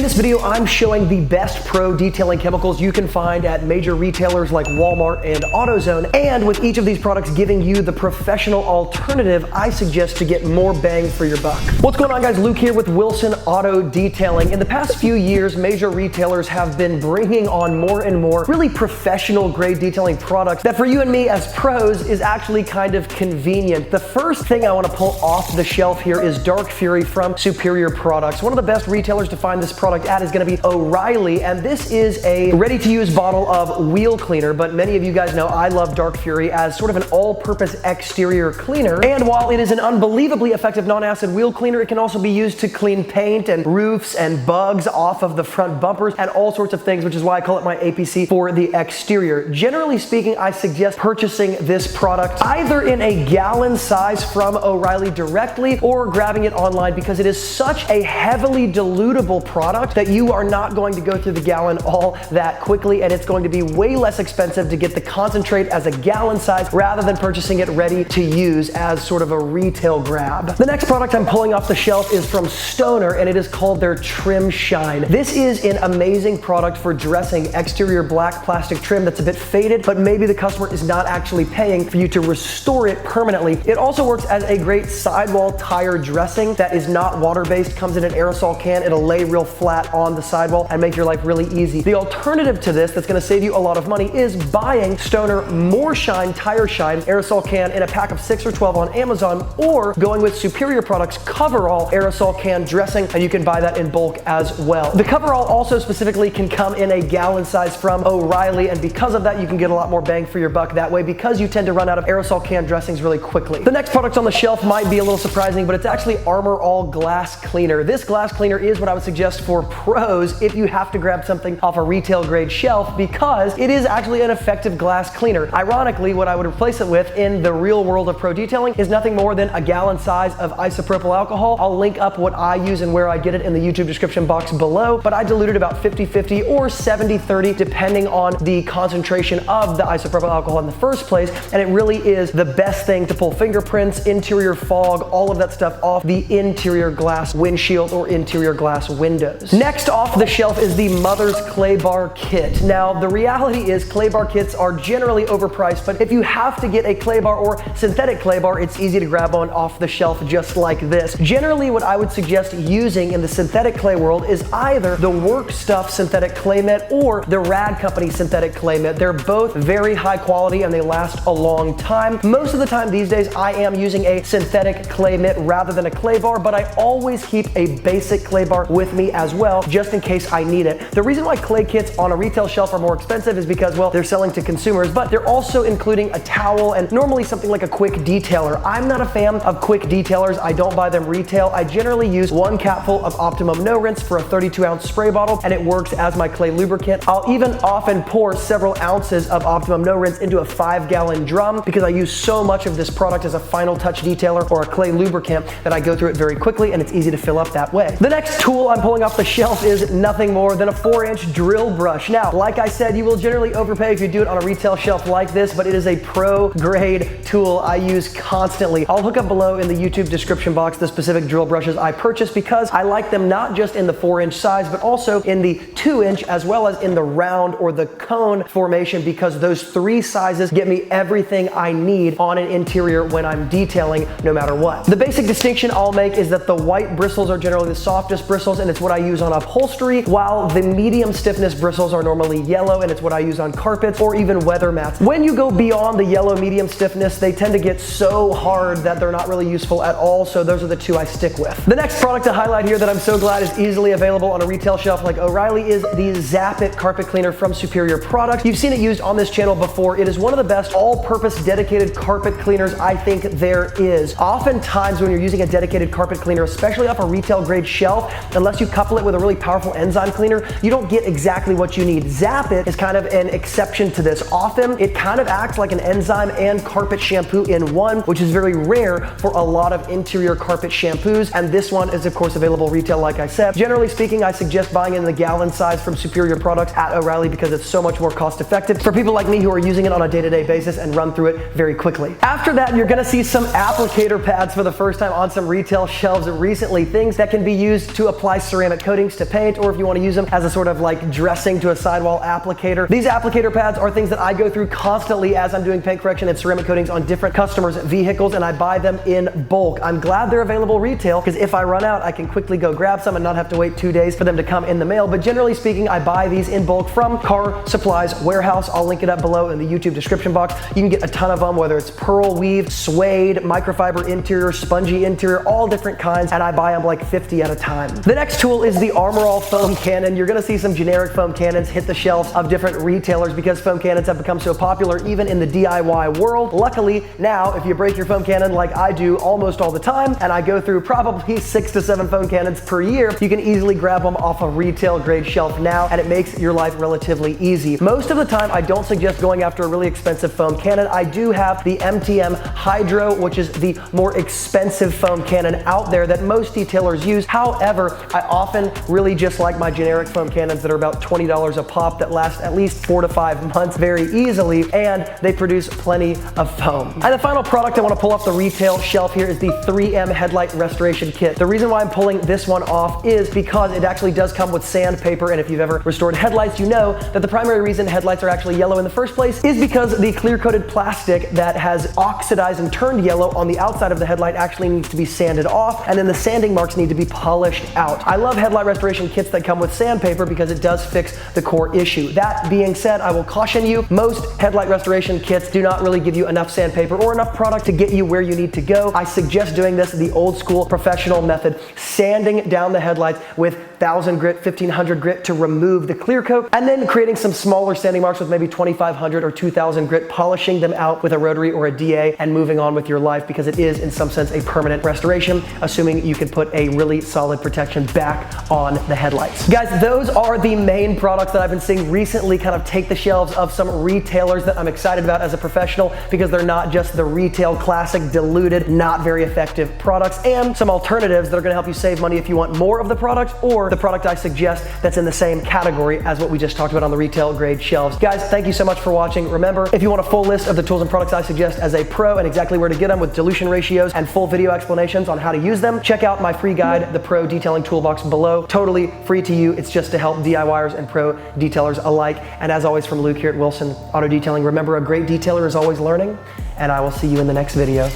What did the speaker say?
this video, I'm showing the best pro detailing chemicals you can find at major retailers like Walmart and AutoZone, and with each of these products giving you the professional alternative I suggest to get more bang for your buck. What's going on, guys? Luke here with Wilson Auto Detailing. In the past few years, major retailers have been bringing on more and more really professional grade detailing products that for you and me as pros is actually kind of convenient. The first thing I want to pull off the shelf here is Dark Fury from Superior Products. One of the best retailers to find this product at is going to be O'Reilly, and this is a ready-to-use bottle of wheel cleaner, but many of you guys know I love Dark Fury as sort of an all-purpose exterior cleaner, and while it is an unbelievably effective non-acid wheel cleaner, it can also be used to clean paint and roofs and bugs off of the front bumpers and all sorts of things, which is why I call it my APC for the exterior. Generally speaking, I suggest purchasing this product either in a gallon size from O'Reilly directly or grabbing it online, because it is such a heavily dilutable product that you are not going to go through the gallon all that quickly, and it's going to be way less expensive to get the concentrate as a gallon size rather than purchasing it ready to use as sort of a retail grab. The next product I'm pulling off the shelf is from Stoner, and it is called their Trim Shine. This is an amazing product for dressing exterior black plastic trim that's a bit faded, but maybe the customer is not actually paying for you to restore it permanently. It also works as a great sidewall tire dressing that is not water-based, comes in an aerosol can. It'll lay real flat on the sidewall and make your life really easy. The alternative to this that's gonna save you a lot of money is buying Stoner More Shine Tire Shine aerosol can in a pack of 6 or 12 on Amazon, or going with Superior Products Coverall aerosol can dressing, and you can buy that in bulk as well. The Coverall also specifically can come in a gallon size from O'Reilly, and because of that, you can get a lot more bang for your buck that way, because you tend to run out of aerosol can dressings really quickly. The next product on the shelf might be a little surprising, but it's actually Armor All Glass Cleaner. This glass cleaner is what I would suggest for pros if you have to grab something off a retail grade shelf, because it is actually an effective glass cleaner. Ironically, what I would replace it with in the real world of pro detailing is nothing more than a gallon size of isopropyl alcohol. I'll link up what I use and where I get it in the YouTube description box below, but I dilute it about 50-50 or 70-30 depending on the concentration of the isopropyl alcohol in the first place, and it really is the best thing to pull fingerprints, interior fog, all of that stuff off the interior glass windshield or interior glass windows. Next off the shelf is the Mother's Clay Bar Kit. Now, the reality is clay bar kits are generally overpriced, but if you have to get a clay bar or synthetic clay bar, it's easy to grab one off the shelf just like this. Generally, what I would suggest using in the synthetic clay world is either the Work Stuff synthetic clay mitt or the Rad Company synthetic clay mitt. They're both very high quality and they last a long time. Most of the time these days, I am using a synthetic clay mitt rather than a clay bar, but I always keep a basic clay bar with me as well, just in case I need it. The reason why clay kits on a retail shelf are more expensive is because, well, they're selling to consumers, but they're also including a towel and normally something like a quick detailer. I'm not a fan of quick detailers. I don't buy them retail. I generally use one capful of Optimum No Rinse for a 32-ounce spray bottle, and it works as my clay lubricant. I'll even often pour several ounces of Optimum No Rinse into a 5-gallon drum because I use so much of this product as a final touch detailer or a clay lubricant that I go through it very quickly, and it's easy to fill up that way. The next tool I'm pulling off the shelf is nothing more than a 4-inch drill brush. Now, like I said, you will generally overpay if you do it on a retail shelf like this, but it is a pro grade tool I use constantly. I'll hook up below in the YouTube description box the specific drill brushes I purchased, because I like them not just in the 4-inch size, but also in the 2-inch as well as in the round or the cone formation, because those 3 sizes get me everything I need on an interior when I'm detailing, no matter what. The basic distinction I'll make is that the white bristles are generally the softest bristles, and it's what I use on upholstery, while the medium stiffness bristles are normally yellow, and it's what I use on carpets or even weather mats. When you go beyond the yellow medium stiffness, they tend to get so hard that they're not really useful at all, so those are the 2 I stick with. The next product to highlight here that I'm so glad is easily available on a retail shelf like O'Reilly is the Zap It carpet cleaner from Superior Products. You've seen it used on this channel before. It is one of the best all-purpose dedicated carpet cleaners I think there is. Oftentimes when you're using a dedicated carpet cleaner, especially off a retail grade shelf, unless you couple it with a really powerful enzyme cleaner, you don't get exactly what you need. Zap It is kind of an exception to this. Often it kind of acts like an enzyme and carpet shampoo in one, which is very rare for a lot of interior carpet shampoos, and this one is of course available retail like I said. Generally speaking, I suggest buying it in the gallon size from Superior Products at O'Reilly because it's so much more cost effective for people like me who are using it on a day-to-day basis and run through it very quickly. After that, you're gonna see some applicator pads for the first time on some retail shelves recently, things that can be used to apply ceramic coatings to paint, or if you want to use them as a sort of like dressing to a sidewall applicator. These applicator pads are things that I go through constantly as I'm doing paint correction and ceramic coatings on different customers' vehicles, and I buy them in bulk. I'm glad they're available retail, because if I run out, I can quickly go grab some and not have to wait 2 days for them to come in the mail. But generally speaking, I buy these in bulk from Car Supplies Warehouse. I'll link it up below in the YouTube description box. You can get a ton of them, whether it's pearl weave, suede, microfiber interior, spongy interior, all different kinds, and I buy them like 50 at a time. The next tool is the Armor All foam cannon. You're gonna see some generic foam cannons hit the shelves of different retailers because foam cannons have become so popular even in the DIY world. Luckily, now if you break your foam cannon like I do almost all the time, and I go through probably 6 to 7 foam cannons per year, you can easily grab them off a retail grade shelf now, and it makes your life relatively easy. Most of the time, I don't suggest going after a really expensive foam cannon. I do have the MTM Hydro, which is the more expensive foam cannon out there that most detailers use. However, I often really just like my generic foam cannons that are about $20 a pop that last at least 4 to 5 months very easily, and they produce plenty of foam. And the final product I want to pull off the retail shelf here is the 3M Headlight Restoration Kit. The reason why I'm pulling this one off is because it actually does come with sandpaper, and if you've ever restored headlights, you know that the primary reason headlights are actually yellow in the first place is because the clear-coated plastic that has oxidized and turned yellow on the outside of the headlight actually needs to be sanded off, and then the sanding marks need to be polished out. I love headlight restoration kits that come with sandpaper because it does fix the core issue. That being said, I will caution you, most headlight restoration kits do not really give you enough sandpaper or enough product to get you where you need to go. I suggest doing this the old school professional method, sanding down the headlights with 1000 grit, 1500 grit to remove the clear coat, and then creating some smaller sanding marks with maybe 2500 or 2000 grit, polishing them out with a rotary or a DA, and moving on with your life, because it is in some sense a permanent restoration, assuming you can put a really solid protection back on the headlights. Guys, those are the main products that I've been seeing recently kind of take the shelves of some retailers that I'm excited about as a professional, because they're not just the retail classic, diluted, not very effective products, and some alternatives that are gonna help you save money if you want more of the product, or the product I suggest that's in the same category as what we just talked about on the retail grade shelves. Guys, thank you so much for watching. Remember, if you want a full list of the tools and products I suggest as a pro and exactly where to get them with dilution ratios and full video explanations on how to use them, check out my free guide, the Pro Detailing Toolbox, below. Totally free to you. It's just to help DIYers and pro detailers alike. And as always, from Luke here at Wilson Auto Detailing, remember, a great detailer is always learning, and I will see you in the next video.